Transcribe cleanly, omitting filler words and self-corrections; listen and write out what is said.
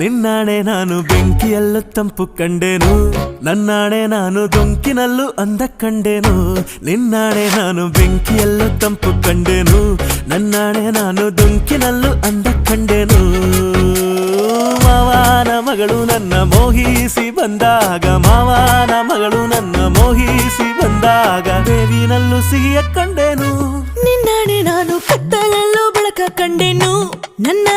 ನಿನ್ನಾಣೆ ನಾನು ಬೆಂಕಿಯಲ್ಲೂ ತಂಪು ಕಂಡೆನು, ನನ್ನಾಣೆ ನಾನು ದೊಂಕಿನಲ್ಲೂ ಅಂದ ಕಂಡೆನು. ನಿನ್ನಾಣೆ ನಾನು ಬೆಂಕಿಯಲ್ಲೂ ತಂಪು ಕಂಡೆನು, ನನ್ನಾಣೆ ನಾನು ದೊಂಕಿನಲ್ಲೂ ಅಂದ ಕಂಡೆನು. ಮಾವನ ಮಗಳು ನನ್ನ ಮೋಹಿಸಿ ಬಂದಾಗ, ಮಾವನ ಮಗಳು ನನ್ನ ಮೋಹಿಸಿ ಬಂದಾಗ ಬೇವಿನಲ್ಲೂ ಸಿಹಿಯ ಕಂಡೆನು. ನಿನ್ನಾಣೆ ನಾನು ಕತ್ತಲಲ್ಲೂ ಬೆಳಕ ಕಂಡೆನು, ನನ್ನ